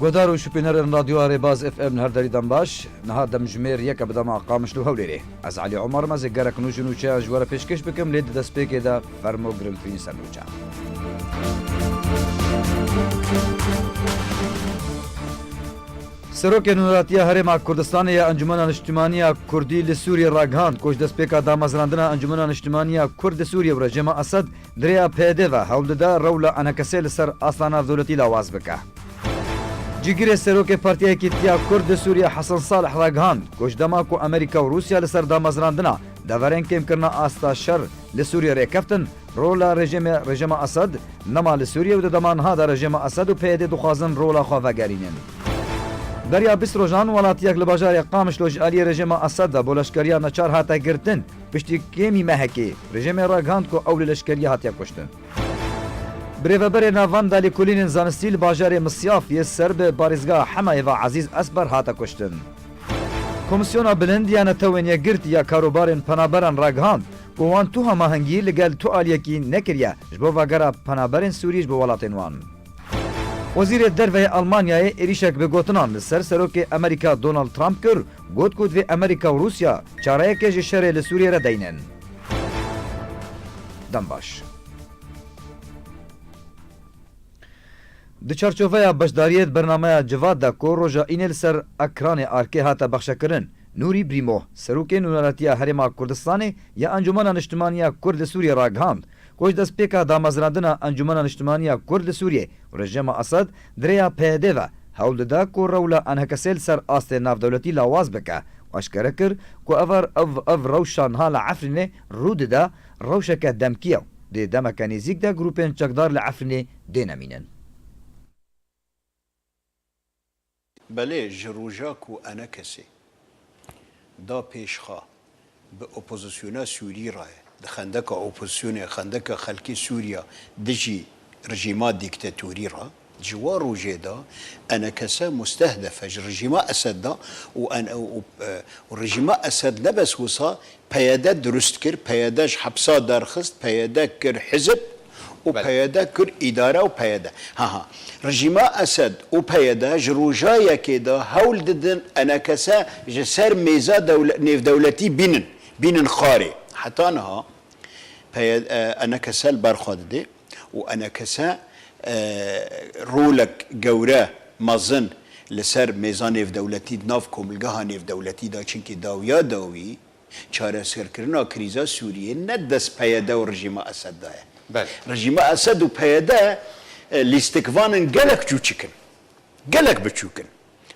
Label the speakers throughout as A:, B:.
A: گودار و شپینر رادیو آرباز اف ام هرداری دنباش نها دم جمیر یک بدما قامش لو هولیره از علی عمر مز گرک نوجنو چه جوار پیشکش بکم لید دست پیک دا فرمو گرین فین سنوچا سروک نوراتیا هرما کردستان یا انجمن اجتماعی کردی لسوریه راگهاند کوش دست پیکا دامازراندنا انجمن اجتماعی کرد سوریه و رژیم اسد دریا پیده و هولدا رولا انکسل سر اصلانا دولتی لاواز بکه جگیر سروک پارتیای کیتیا کرد سوریه حسن صالح راگهاند کوش دماکو امریکا و روسیا لسر دامازراندنا دورین کم کرنا آستا شر لسوریه ریکفتن رولا رژیم اسد نما لسوریه و دمان ها در رژیم اسد و پیده دخوازن رولا خواهگرینن دریا 20 روزان ولاتیک لباجار قامش لوج علی رژیم اسد و لشکریا نچار هاتا گرتن پشتی کمی مهکی رژیم راگهاند کو اول لشکریا هاتیا کشتن بریوبر ناوان دالی کولین زانستیل باجار مصیاف یه سرب بارزگاه حمای و عزیز اسبر هاتا کشتن کمیسیون بلندیا نتوین گرت یا کاروبارن پنابران راگهاند وان تو هم هنگی لگل تو آلیکی نکریا جبو وگرا پنابرن سوریج به ولاتن وان وزیر دروی آلمانیای ایریشک به گوتنان سر سروک امریکا دونالد ترامپ کر گوت کود و امریکا و روسیا چاره که شر لسوریه را دینن دنباش د چارچوبه بشداریت برنامه جواد دا کو روژا اینل سر اکران آرکه هاتا بخشکرن نوری بریمو سروک نوراتیا هرما کردستان یا انجمن اجتماعی کرد سوریه راگهاند کوش دست پیکا دامازراندنا انجمن اجتماعی کرد سوریه و رژیم اسد دریا پیده و هول دا کو رولا انکسل سر آست ناف دولتی لاواز بکه و اشکره کر کو اف روشان ها لعفرینه رود دا روشک دمکیو دی دمکانیزیک دا گروپین چکدار لعفرینه دینامینن
B: بله جروجاکو انا کسی دا پیشخوا به اپوزیسیون سوری راه خندق اپوزیسیون خندق خلکی سوریا دجی رژیمات دیکتاتوری را جوار روجدا انا كسا مستهدفه رژیم اسد دا و رژیم اسد نبس وصا پیاده درست کر پیادهش حبسا درخست پیاده کر حزب و پیاده کر اداره و پیاده ها رژیم اسد و پیاده جروجای که دا هول ددن انا كسا جسر میزا نیف دولتی بینن خاری حتی انها انا كسا برخواد دي وانا كسا رولك جورا مازن لسر ميزان في دولتي نافكم الجهه نيف دولتي دا چنكي داويا داوي چاره سركرنا كريزا سوريا ندس بياده ورجيم اسد دا رجيم اسد وبياده لاستكفان جلك جوچكن جلك بتشوكن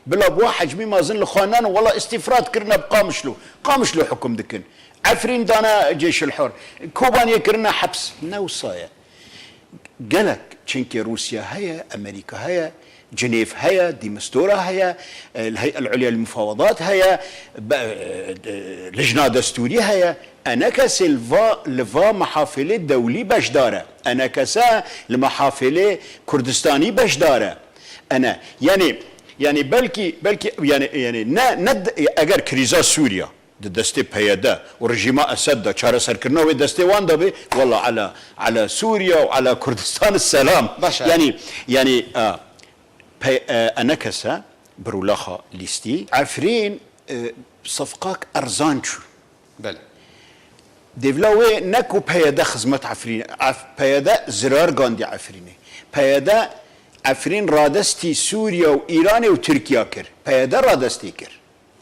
B: بلا بوا حجمي مازن لخوانان والله استفراد كرنا قامشلو حكم دكن عفرين دانا جيش الحر كوبان يكرنا حبس نوصايا قالك تشنكي روسيا هيا امريكا هيا جنيف هيا ديمستورا هيا الهيئه العليا للمفاوضات هيا لجنه دستوريه هيا انا كسلفا لفا محافله دولي باش داره انا كسا المحافله كردستاني باش داره انا يعني بلكي يعني ند اگر كريزا سوريا دسته پیاده و رژیم اسد دا چاره سرکرنا و دسته وان دا به والله على سوريا وعلى كردستان السلام يعني انا كسا برولاخا ليستي عفرين صفقاك ارزان شو
C: بله
B: ديفلاوي نكو پیاده خدمت عفرين پیاده زرار گاندي عفريني پیاده عفرين رادستي سوريا و ايران و تركيا كر پیاده رادستي كر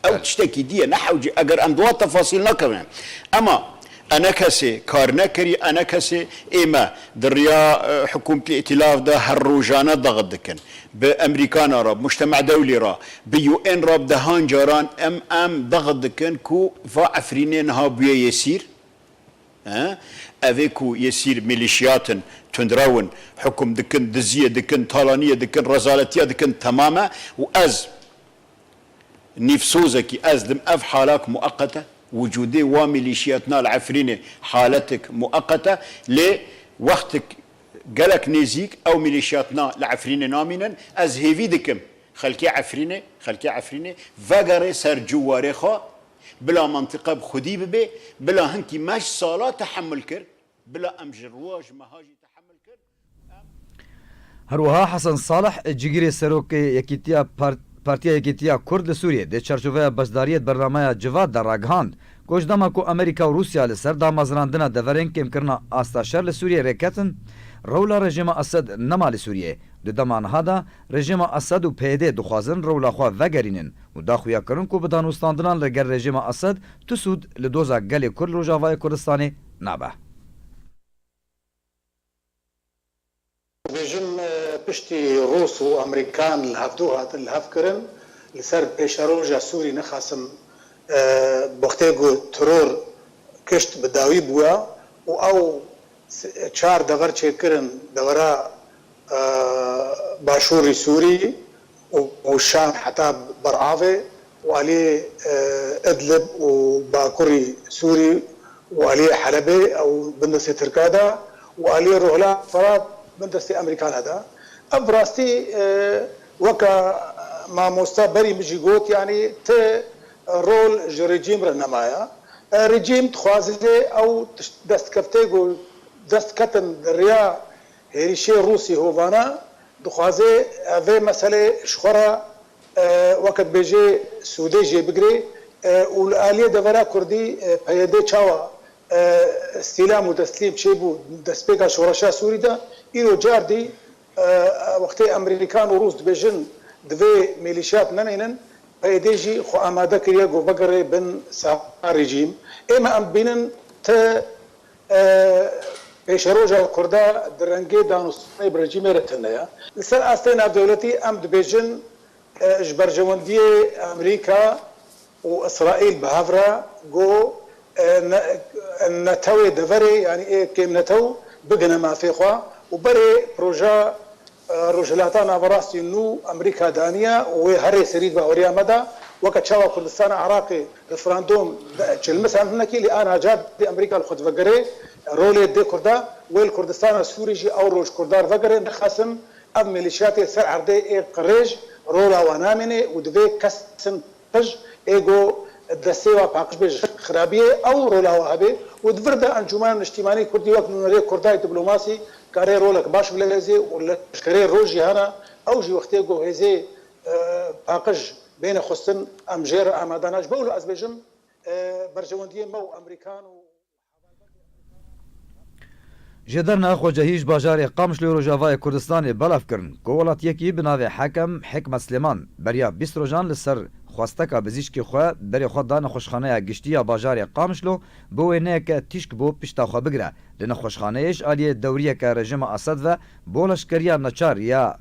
B: او تشتكي دي نحوجي اگر امدوات تفاصيل نكرنا اما انا كسي كارنكري انا كسي اما دريا حكومه الائتلاف ده هالروجانه ضغط دكن بامريكان راب مجتمع دولي را بيو ان راب دهان جاران ام ضغط دكن كو فا عفرينين هابيه يسير افيكو يسير ميليشيات تندراون حكم دكن دزيه دكن طالانيه دكن رزالتيه دكن تماما واز نفسوزك أزلم أف حالك مؤقتة وجودي وميليشياتنا العفرينة حالتك مؤقتة لوقتك قالك نيزيك أو ميليشياتنا العفرينة نامنا أز هيفي دكم خلكي عفرينة فقري سر جواريخا بلا منطقة بخدي ببي بلا هنكي ماش صالة تحمل كر بلا أمجر رواج مهاجي تحمل كر
A: هروها حسن صالح جگیری سروک یکیتیا پارتیا یکیتیا کرد لسوریه ده چرچوه بشداریت برنامه جواد در راگهاند گوشدما کو امریکا و روسیا لسر دا مزراندنا دورین کم کرنا آستاشر لسوریه رکتن رولا رژیم اسد نما لسوریه ده دمانها دا رژیم اسد و پیده دخوازن رولا خواه وگرینن و دا خویا کرن کو بدانوستاندنان لگر رژیم اسد تسود لدوزا گل کرد روجاوای کردستانی نابه
C: بيجن بشتي روس وامريكان الهفدوها الهفكرن لسر بيشاروجا سوري نخاسم بوختيغو ترور كشت بداوي بوا او چار دور چيكرن دورا باشوري سوري والشام حتى برعافي وعليه ادلب وباكوري سوري وعليه حلبي او بندسي تركادا وعليه روهلا فرات بندستی امریکان هذا ابراستی وكا ما مستبري مجي قوت يعني ت رول جو ريجيم رنمايا ريجيم تخوازي او دست كفتيغو دست كتن ريا هيريشي روسي هوفانا دخوازي في مسألة شخورا وقت بيجي سودي جي بقري والآلية دورا كردي بيدي چاوا استلام و تسلیم چه بود دست پیکا شورشا سوری دا ایرو جار دی وقتی امریکان و روس دبیجن دوی میلیشات نمینن پیده جی خو آماده کریا گو بگره بن سا رژیم اما ام بینن تا پیش روژا کرده درنگی دانستانی برژیم رتنه یا لسر آستین اف دولتی ام دبیجن جبرجواندی امریکا و اسرائیل بهافرا گو نتوي دفري يعني ايه كيم نتو بقنا ما في خوا وبري بروجا رجلاتنا براسي نو امريكا دانيا وهري سريد باوريا مدى وقت شاوا كردستان عراقي رفراندوم تشلمس عندنا اللي انا جاب دي امريكا الخد فقري رولي دي كردا ويل كردستان السوري جي او روج كردار فقري نخاسم اب ميليشياتي سر عردي ايه قريج رولا ونامني ودبي كسن بج ايجو الدسيوة باقش بيج خرابية أو رولا وهابي ودفردا أنجمان اجتماعي كردي وقت نوري كرداي دبلوماسي كاري رولك باش ولا هزي ولا كاري روجي هنا أو جي وقتي جو هزي باقش بين خصن أمجير أماداناش بولو أزبيجم برجواندية مو أمريكان
A: جدرنا خو جهیج باجار قامش له روجاوای کردستان بلاف کرن کوولات یکی بناوی حکم حکمت سلیمان بریا 20 روزان لسر خواستکا بزیشکی خو بری خود دان خوشخانه گشتیا باجار قامشلو بو نه که تیشک بو پشتا خو بگره لنه خوشخانهش علی دوریه که رژیم اسد و بولشکریا نچار یا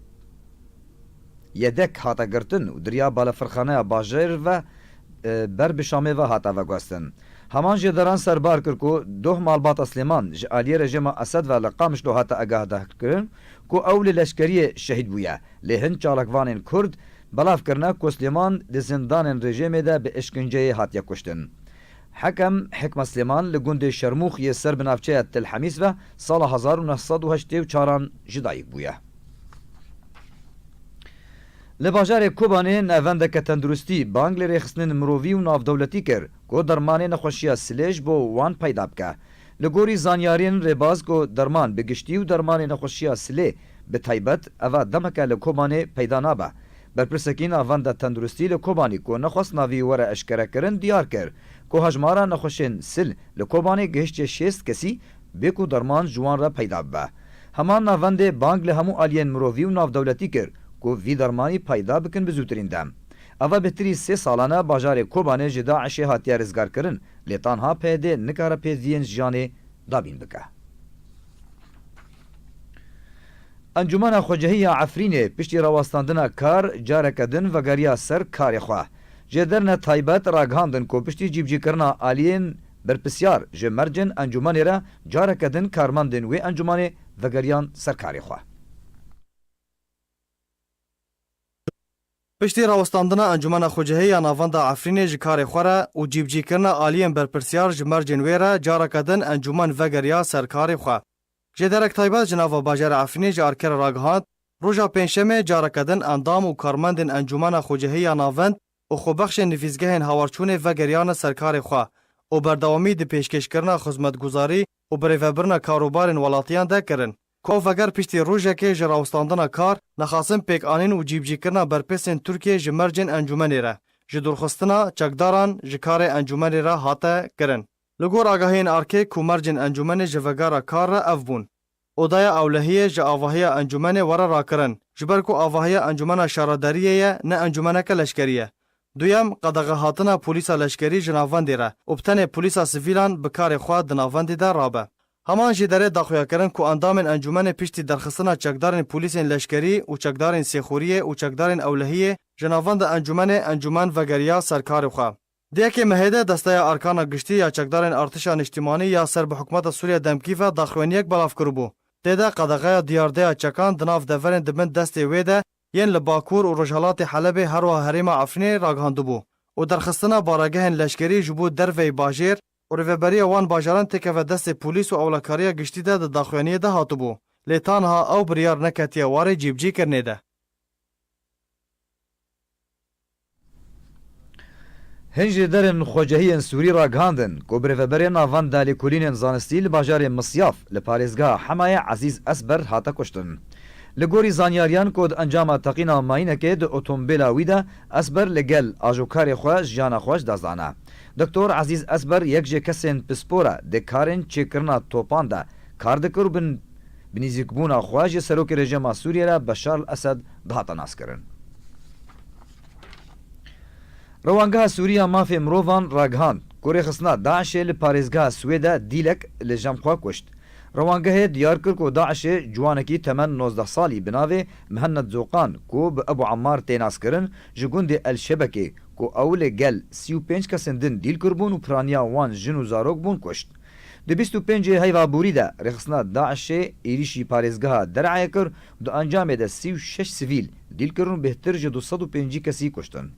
A: یدک هاتا گرتن و دریا بالا فرخانه باجر و بر بشامه و هاتا و گستن همان جدران سربار کر کو دوه مالبات اسلیمان علی رژیم اسد و لقامشلو هاتا اگاه ده کرن کو اول لشکری شهید بویا لهن چالکوان کرد بلاف کرنا کو سلیمان د زندان رژیم ده به اشکنجه هاتیا کشتن حکم حکم سلیمان لگوند شرموخ ی سر بنافچه تل حمیس و سال 1984 جدایی بویا لباجار کوبانه نوند که تندرستی بانگ لرخصنن مرووی و ناف دولتی کر کو درمانه نخوشیا سلیج بو وان پیدا بکه لگوری زانیارین رباز کو درمان بگشتی و درمانه نخوشیا سلی به تایبت اوا دمکه لکوبانه پیدا نابه برپرسکین آوانده تندرستی لکوبانی کو نخواست ناوی وره اشکره کرن دیار کر کو هجمارا نخوشین سل لکوبانی گهشت شیست کسی بکو درمان جوان را پیدا به همان نوانده بانگ لهمو آلین مرووی و ناف دولتی کر کو وی درمانی پیدا بکن بزودترین دم اوا بهتری 3 سالانه باجار کوبانه جدا عشی هاتیا رزگار کرن لیتان ها پیده نکاره پیدین جانه دابین بکه انجمن خوجهی عفرینه پشتی رواستاندن کار جارکدن و گریا سر کار خواه جدرن تایبت راگهاندن کو پشتی جیبجی کرنا آلین برپسیار جمرجن انجمن را جارکدن کارماندن و انجمن و گریان سر کار خواه
D: پشتی راوستاندنا انجمن خوجهی ناوند عفرین جکار خوره و جیبجی کرنا آلین برپرسیار جمرجن ویره جارکدن انجمن و گریا سر کار خواه جدرک تایبت جناوا باجر عفرین جارکر راگهاند روژا پنجشنبه جارکدن اندام و کارمندن انجمن خوجهی ناوند و خوبخش نفیزگهن هاورچون و گریان سرکار خواه و بردوامی دی پیشکش کرنا خدمتگزاری و بریفبرنا کاروبارن ولاتیان ده کرن. کو وگر پشتی روژه ji rawstandina kar nexwasin pêkanîn û cîbcîkirina berpêsên Tirkiye ji mercên encûmenê re ji dûrxistina çekdaran ji karê encûmenê re hate kirin. Li gor agahiyên arkê ku mercên encûmenê ji vegara kar re ev bûn. Odaya Ewlehiyê ji avahiya encûmenê were rakirin ji ber ku avahiya encûmena şaraderiyê ye ne encûmeneke leşkerî ye. Duyem qedexehatina polîsa leşkerî ji navendê re û bi tenê polîsa sivîlan bi karê xwe di navendê de rabe. Heman jî derê daxuyakirin ku endamên encûmenê piştî derxistina çekdarên polîsên leşkerî û çekdarên Sêxuriyê û çekdarên Ewlehiyê ji navenda encûmenê encûmen vegeriya serkarê xwe. Diyekê mehêde desteya arkana giştî ya çekdarên artişa niştimanî ya ser bi hikûmeta Sûriya demkî ve daxuyaniyek belav kiribû. Têde qedexeya diyardeya çekan di nav deverên dibin destê wê de yên li Bakur û Rojhilatê Helebê herwa herêma Efrînê ragihandibû û derxistina baragehên leşkerî ji bo dervey bajêr û rêveberiya wan bajaran têkeve destê polîs û ewlekariya giştî de di daxuyaniyê de hatibû. Lê tanha ew biryar neketiye warê cîbcîkirinê de.
A: Hin ji derên xwecehiyên Sûrî ragihandin ku bi rêveberê navan dalêkolînên zanistî li bajarê Misyaf li parêzgeha Hemayê Ezîz Esber hate kuştin. Li gorî zanyariyan ku di encama teqîna mayînekê di otomobîla wî de Esber li gel ajokarê xwe jiyana xwe ji dest dane. Doktor Ezîz Esber yek ji kesên pispora dê karên çêkirina topan de kar dikir û bi nîzîkbûna xwe ji serokê rejima Sûriyê re Beşar el-Esed dihate naskirin. Rewangeha Sûriya mafê mirovan ragihand ku rêxistina Daişê li parêzgeha Swêdê dîlek li jem xwe kuşt. Rewangehê diyar kir ku Daişê ciwanekî temen 19 salî bi navê Mihennet Zoqan ku bi Ebu Ammar tê naskirin ji gundê El-Şebekê ku ew lê gel 35 kesên din dîl kirbûn û piraniya wan jin û zarok bûn kuşt. Di 25 heyvaborî de rêxistina Daişê êrişî parêzgeha Dereyê kir di encamê de 36 sivîl dîl kirin û bêhtir ji 250 kesî kuştin.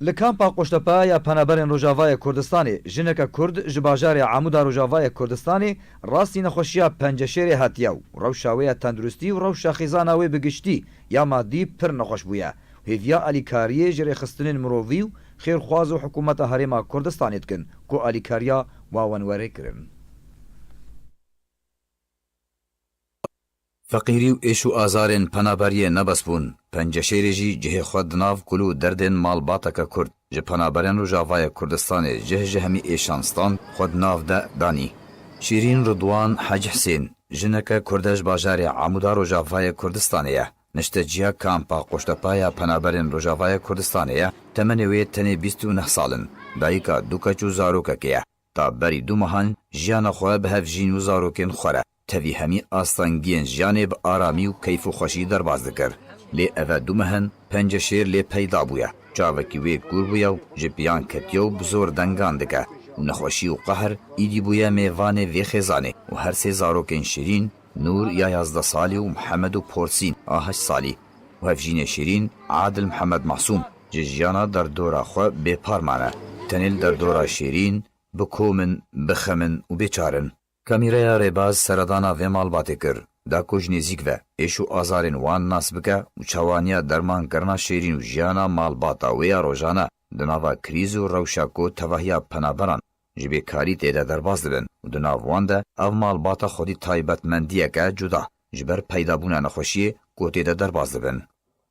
A: Li kampa Qoştepa ya penaberên Rojavayê Kurdistanê jineka Kurd ji bajarê Amuda Rojavayê Kurdistanê rastî nexweşiya penceşêrê hatiye û rewşa wê ya tenduristî û rewşa xîzana wê bi giştî ya madî pir nexweş bûye. Hêviya alîkariyê ji rêxistinên mirovî û xêrxwaz û hikûmeta Herêma Kurdistanê dikin ku alîkariya wawenwerê kirin.
E: Feqîrî û êş û azarên penaberiyê nebesbûn, penceşêrê jî cihê xwe di nav kul û derdên malbateke Kurd ji penaberên Rojavayê Kurdistanê cih ji hemî êşanstan xwe di nav de danî. Şîrîn Ridwan Hacı Hüseyn jineke Kurd ji bajarê Amuda Rojavayê Kurdistanê ye. Nişteciya kampa Qoştepa ya penaberên Rojavayê Kurdistanê ye. Temenê wê tenê 29 salin. Dayîka du keç û zarokekê ye. Ta berî du mehan jiyana xwe bi hev jîn û zarokên xwe re. Tevî hemî astangiyên jiyanê bi aramî û keyf û xweşî derbas dikir. Lê ev du mehin penceşêr lê peyda bûye. Çavekî wê kûr bûye û ji piyan ketiye û bi zor dengan dike. û nexweşî û qeher îdî bûye mêvanê vê xêzanê û her sê zarokên Şîrîn, Nur ya 11 salî û Mihemed û Porsîn a 8 salî. û hevjînê Şîrîn Adil Mihemed Masûm ji jiyana derdora xwe bêpar mane. Tenê li derdora Şîrîn bikomin, bixemin û bêçarin. Kamîreya rêbaz seredana vê malbatê kir. Da ku ji nêzik ve êş û azarên wan nas bike û çawaniya dermankirina Şêrîn û jiyana malbata wê ya rojane di nava krîz û rewşa ku tevahiya penaberan ji bêkarî têde derbas dibin û di nav wan de ev malbata xwedî taybetmendiyeke cuda ji ber peydabûna nexweşiyê ku têde derbas dibin.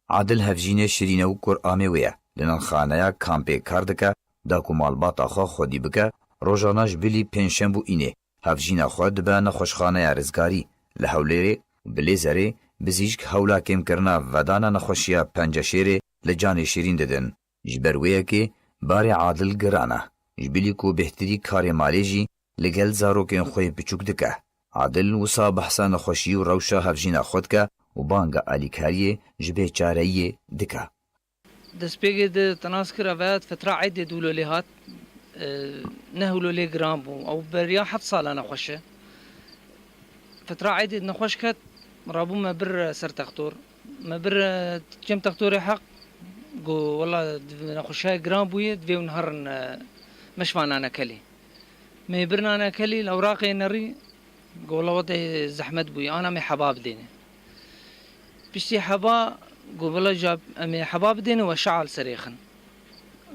E: Adil hevjînê Şîrîne û Kur'amê wê ye. Li navxaneya kampê kar dike da ku malbata xwe xwedî bike rojana ji bilî pênşem û înê hevjîna xwe dibe nexweşxaneya rizgarî li Hewlêrê û bi Lêzerê bizîşk hewla kêmkirina vedana nexweşiya penceşêrê li canê Şîrîn didin. Ji ber wê yekê barê Adil giran e. Ji bilî ku bêhtirî karê malê jî li gel zarokên xwe biçûk dike. Adil wisa behsa nexweşî û rewşa hevjîna xwe dike û banga alîkariyê ji bêçareyiyê dike.
F: Destpêkê de tenas kir ev fetra eydê dûlolê hat ne hûlolê giran bû ew beriya 7 salan nexweş e. Fetra eydê nexweş ket rabû me bir ser textor. Me bir cem textorê heq got wela nexweşiya giran bûye divê û niherin meşva nanekelî. Mê bir nanekelî li Ewraqê nerî got wela wedê zehmet bûye ana mê heba bidêne. Piştî heba got wela em ê heba bidêne we şe'a li serê xin.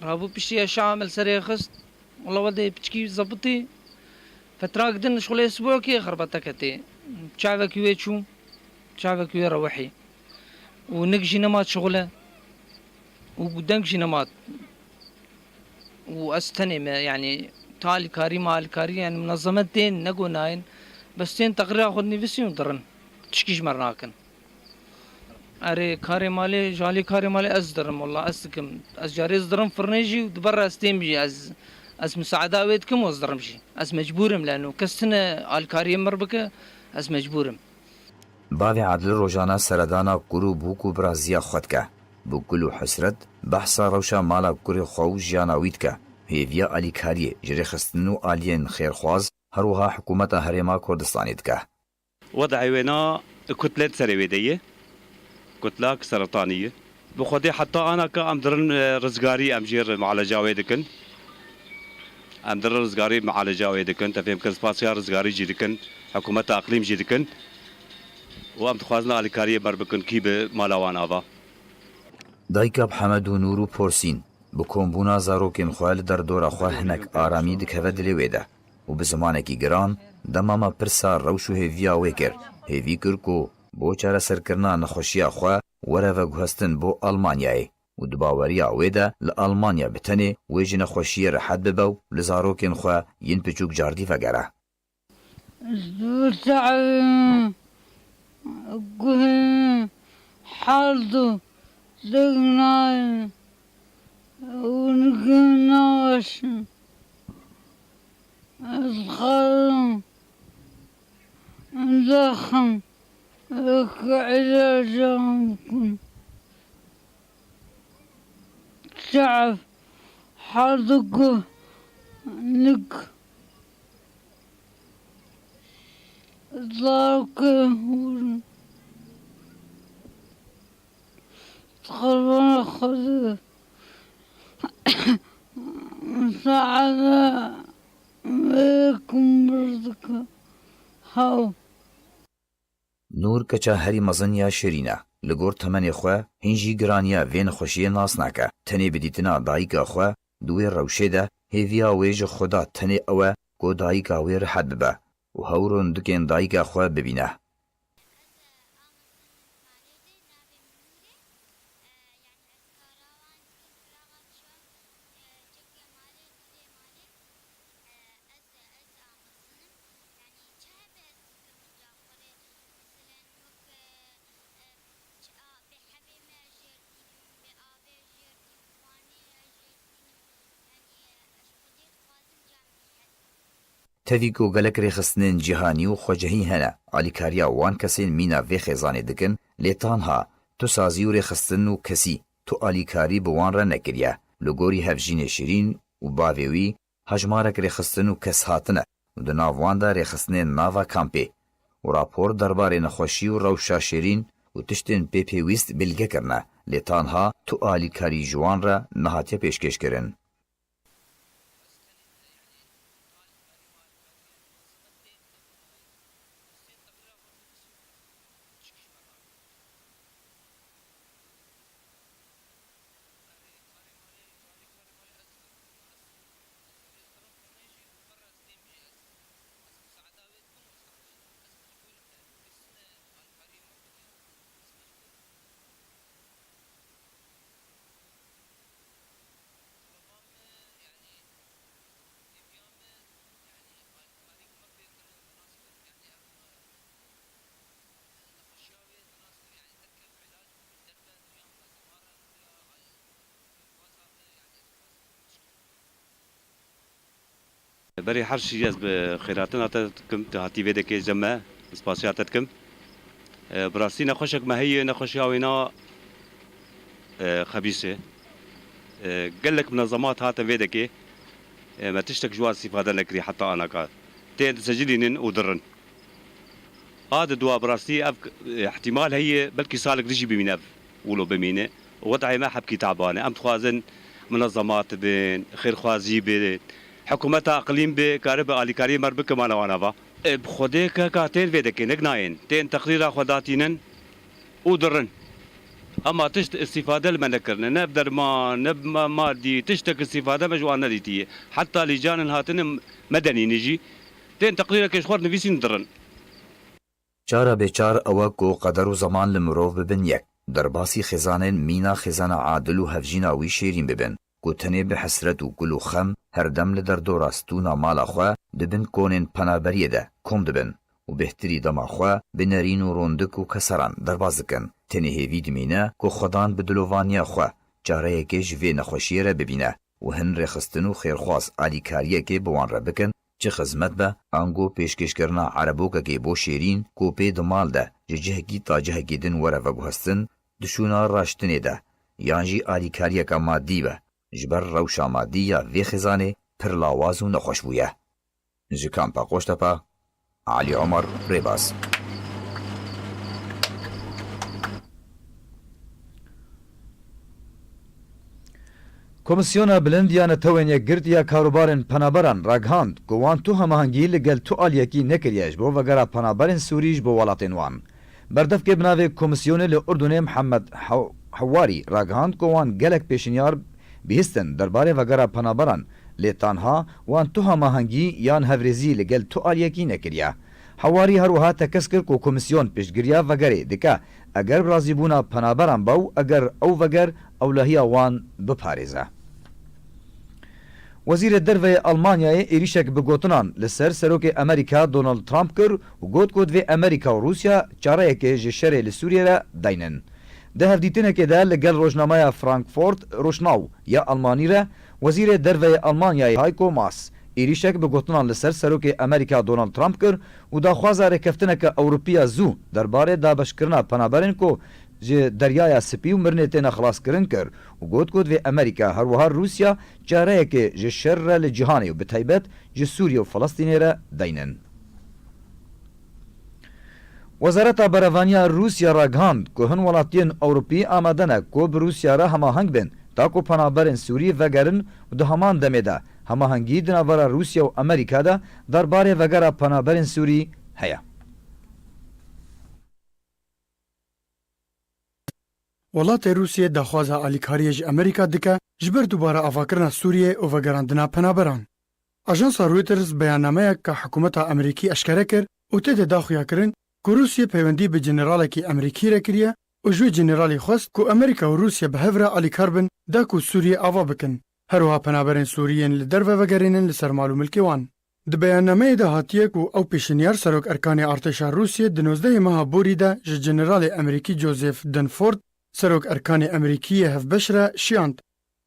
F: Rabû piştî şe'a me li serê xist wela wedê piçikî zebitî فترة قدن شغل أسبوع كي خربتكتي شعبك يويتشو شعبك يروحي ونقشي نمات شغله وقدامك نمات واستنم يعني تالي كاري مال كاري يعني منظمتين نقو ناين بس تين تقرير خدني بسيون درن تشكيش مرناكن اري كاري مالي جالي كاري مالي ازدرم والله اسكم از جاري ازدرم فرنيجي ودبر استيمجي از مساعدة ويدكم وازدرمشي از مجبورم لانه كستنا الكاري مربكه از مجبورم
E: باوی عادل روزانه سردانا کرو بوکو برازیا خود که بوکلو حسرت بحثا روشا مالا کری خو جیانا وید که هیویا علی کاری جری خستنو آلین خیرخواز هروها حکومت هرما کردستانید که
G: وضع وينا كتلة سرويدية كتلة سرطانية بخدي حتى أنا كأم درن رزقاري أمجير معالجة ويدكن أم درن رزقاري معالجة ويدكن تفهم كسباسيا رزقاري جيدكن حكومة أقليم جيدكن وأم تخوازنا على كارية بربكن كيب مالاوان آبا
E: دایکا محمد و نور و پرسین بکومبونا زاروکین خوال در دورا خواه هنک آرامی دکهوه دلی ویده و به زمانکی گران دماما پرسا روشو هیویا ویکر هیوی کرکو بو چاره سرکرنا نخوشیا خواه وره و گوهستن بو آلمانیای و دباوریا ویده لآلمانیا بتنی ویجی نخوشی رحت ببو لزاروکین خواه ین پچوک جاردی وگره
H: حالدو دقناي ونقناش الخرم ندخن علاجهم تعب حالدو نق ضاك تقربنا خذ مساعدة بكم برزك هاو
E: نور کچا هری مزنیا شیرینه لگور تمنی خواه هنجی گرانیا وین خوشی ناس نکه تنی بدیتنا دایکا خواه دوی روشه ده هیویا ویج خدا تنی اوه گو دایکا وی رحت ببه و هورون دکین دایکا خواه ببینه تفیکو گلک ریخستنین جهانی و خوجهی هنه آلیکاریا وان کسین مینا وی خیزانی دکن لیتان ها تو سازی و ریخستن و کسی تو آلیکاری بوان را نکریه لگوری هفجین شیرین و باویوی هجمارک ریخستن و کس هاتنه و دناوان دا ریخستنین ناوا کامپی و راپور درباره نخوشی و روشا شیرین و تشتین پیپی ویست بلگه کرنه لیتان ها تو آلیکاری جوان را نهاتیه پیشکش کرن.
G: بري حرش ياز بخيراتنا تتكم تهاتي بيدك جمع سباسيات تتكم براسي نخوشك ما هي نخوشياوينا خبيثة قال لك منظمات هاتا بيدك ما تشتك جواز استفادة نكري حتى أنا قال تين تسجلين ودرن هذا دوا براسي احتمال هي بلكي سالك رجي بمينه ولو بمينه وضعي ما حبكي تعبانة أم تخوازن منظمات بين خير خوازي بين حكومة أقليم بكارب آليكاري مربك ما نوانابا بخودك كاتين فيدك نقناين تين تقرير خداتينن ودرن أما تشت استفادة المنكرنا نبدر ما دي تشتك استفادة مجوانا ديتي حتى لجان هاتن مدني نجي تين تقريرا كيشخور نفيسين درن
E: چارە بێچار ئەوە کۆ قەدەر و زەمان لە مرۆڤ ببن یەک دەرباسی خێزانên مîna خێزانە عادل و hevjîna wî şêrîn bibin ku tenê bi hesret û gul û xem herdem li derdora stûna mala xwe dibin konên penaberiyê de kom dibin û bêhtirî dema xwe bi nerîn û rondik û keseran derbas dikin tenê hêvî dimîne ku xwedan bi dilovaniya xwe çareyekê ji vê nexweşiyê re bibîne û hin rêxistin û xêrxwaz alîkariyekê bi wan re bikin çi xizmet be ango pêşkêşkirina erebokekê bo şêrîn ku pê di mal de ji cihekî ta cihekê din were veguhestin dişûna raştinê de yan jî alîkariyeka maddî be ji ber rewşa maddî ya vê xêzanê pir lawaz û nexweş bûye. Ji Kampa Qoştepe, Alî Omar Rêbaz.
A: Komisyona bilind ya netewên yekgirtiya karobarên penaberan ragihand ku wan tu hemahengî li gel tu aliyekî nekiriye ji bo vegera penaberên Sûrî ji bo welatên wan. Berdevkê bi navê Komisyonê li Urdunê Mihemed Hewarî ragihand ku wan gelek pêşinyar bihîstin derbarê vegera penaberan lê tanha wan tu hemahengî yan hevrêzî li gel tu aliyekî nekiriye. Hewarî her wiha tekez kir ku komisyon pêşgiriya vegerê dike eger razîbûna penaberan be û eger ew veger ewlehiya wan biparêze. Wezîrê Derveyê Almanyayê êrişek bi gotinan li ser Serokê Amerîka Donald Trump kir û got ku divê Amerîka û Rûsya çareyekê ji şerê li Sûriyê re daynin. Di hevdîtinekê de li gel rojnameya Frankfurt Roşnaw ya Almanî re Wezîrê Derveyê Almanyayê Heiko Maas êrişek bi gotinan li ser Serokê Amerîka Donald Trump kir û daxwaza rêkeftineke Ewropiya zû derbarê dabeşkirina penaberên ku ji deryaya Spî û mirinê têne xelaskirin kir û got ku divê Amerîka her wiha Rûsya çareyekê ji şer re li cîhanê û bi taybet ji Sûriye û Filistînê re daynin. Wezareta Berevaniya Rûsya ragihand ku hin welatiyên Ewropî amade ne ku bi Rûsya re hemaheng bin ta ku penaberên Sûrî vegerin û di heman demê de hemahengî di navbera Rûsya û Amerîka de derbarê vegera penaberên Sûrî heye.
I: Welatê Rûsyê daxwaza alîkariyê ji Amerîka dike ji ber dubara avakirina Sûriyê û vegerandina penaberan. Ajansa Reuters beyannameyek ka hikûmeta Amerîkî eşkere kir û tê de daxuya kirin ku Rûsya peywendî bi generalekî Amerîkî re kiriye û ji wê generalî xwest ku Amerîka û Rûsya bi hev re alîkar bin da ku Sûriyê ava bikin. Her wiha penaberên Sûriyên li derve vegerînin li ser mal û milkê wan. Di beyannameyê de hatiye ku ew pêşinyar serok erkanê artêşa Rûsyê di 19 meha borî de ji generalê Amerîkî Joseph Dunford serok erkanê Amerîkî hevbeş re şiyand.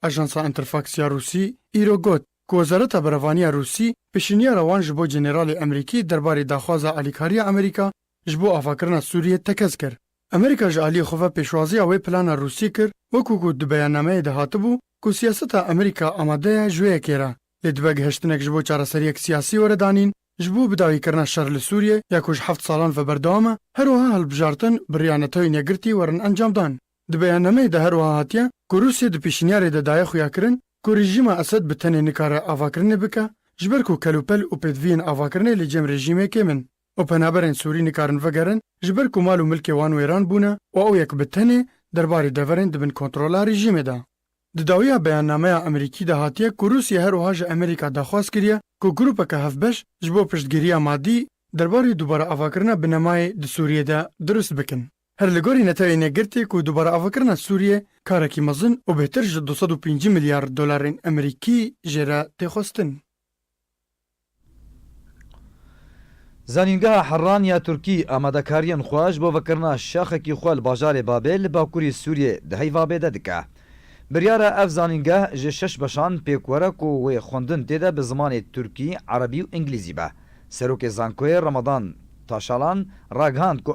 I: Ajansa Interfaksiya Rûsî îro got ku Wezareta Berevaniya Rûsî pêşinyara wan ji bo generalê Amerîkî derbarê daxwaza alîkariya Amerîka ji bo avakirina Sûriyê tekez kir. Amerîka ji aliyê xwe ve pêşwaziya wê plana Rûsî kir wekû ku di beyannameyê de hatibû ku siyaseta Amerîka amade ye ji wê yekê re. Lê dibe gihiştinek ji bo çareseriyek siyasî were danîn ji bo bidawîkirina şer li Sûriyê ya ku ji heft salan veberdewam e her wiha hilbijartin biriya netewên yekgirtî werin encam dan. Di beyannameyê de her wiha hatiye ku Rûsya di pêşinyarê de daye xuya kirin ku rejîma Esed bi tenê nikare avakirinê bike ji ber ku kelûpel û pêdiviyên avakirinê li cem rejîmekê min. û penaberên Sûrî nikarin vegerin ji ber ku mal û milkê wan wêran bûne û ew yek bi tenê derbarê deverên dibin kontrola rejîmê de. Di dawiya beyannameya Amerîkî de hatiye ku Rûsya her wiha ji Amerîka daxwaz kiriye ku grupeke hevbeş ji bo piştgiriya maddî derbarê dubara avakirina binemayê di Sûriyê de durist bikin. Her li gorî netewên yekgirtî ku dubara avakirina Sûriyê karekî mezin û bêhtir ji 205 milyar dolarên Amerîkî jê re têxwestin.
A: Zanîngeha Herraniya Tirkî amadekariyên xwe ji bo vekirina şaxekî xwe li bajarê Babê li bakurî Sûriyê di heyvabê de dike. Biryara ev zanîngeh ji 6 beşan pêk were ku wê xwendin têde bi zimanê Tirkî, Erebî û İngilîzî be. Serokê Zankoyê Ramadan Taşalan ragihand ku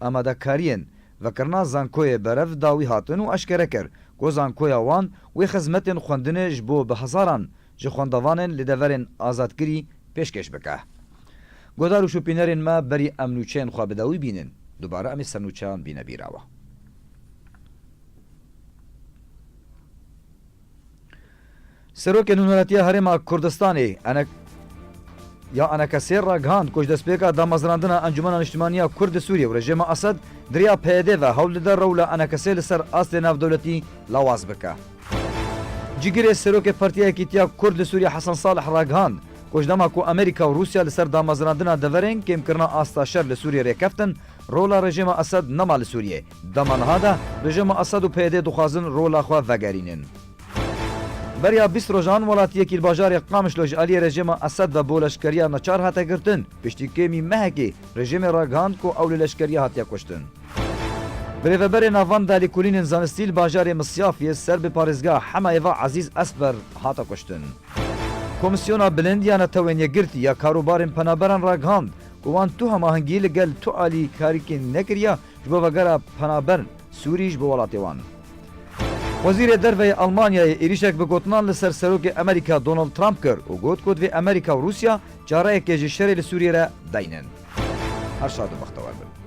A: amadekariyên vekirina Zankoyê berev dawî hatin û eşkere kir ku Zankoya wan wê xizmetên xwendinê ji bo bi hezaran ji xwendevanên li deverên azadkirî pêşkêş bike. Godar û şopînerên me berî em nûçeyên xwe bi dawî bînin. Dubare em ê sernûçeyan bîne bîrawe. Serokên Hûneretiya Herêma Kurdistanê Enekesê ragihand ku ji destpêka damezrandina Encûmena Niştimaniya Kurd di Sûriyê û rejima Esed diriya PYD ve hewl dide rewla Enekesê li ser aslê navdewletî lawaz bike. Cigirê Serokê Partiya Yekîtiya Kurd li Sûriye Hesan Salih ragihand کۆژدەما ku ئەمریکا و رووسیا لەسەر دامەزراندنا دەڤەرێن کێمکردنا ئاستا شەر لە سووریە ڕێکەفتن ڕۆلا ڕێژێمە ئەسەد نەما لە سووریێ دەمانهادا ڕێژێمە ئەسەد و پێدێ دخوازن ڕۆلاخوا ڤەگەرینن بەریا 20 ڕۆژان وڵاتیەکی باژارێک قامش لۆژ ئالیە ڕێژێمە ئەسەد بە بۆ لەشکریە نەچار هاتەگرتن پشتیکێمی مەهەکێ ڕێژێمێ ڕاگەاند و ئەو لە لەشکریە هاتیە کوشتن برێڤەبەرێ ناڤان دالیکولینên زانستî باژارê Misyafiyê ser bi parêzgeha Hemayê Ezîz Esber hata kuştin. Komîsyona Bilindiya Netewêniyegirtî ya karobarên penaberan ragihand ku wan tu hemahengî li gel tu alîkarîkên nekiriya ji bo vegera penaber Sûrî ji bo welatê wan. Wezîrê derveyê Almanyayê êrişek bi gotinan li ser serokê Amerîka Donald Trump kir û got ku divê Amerîka û Rûsya careyekê ji şerê li Sûriyê re deynin. Her şad û bextewar bin.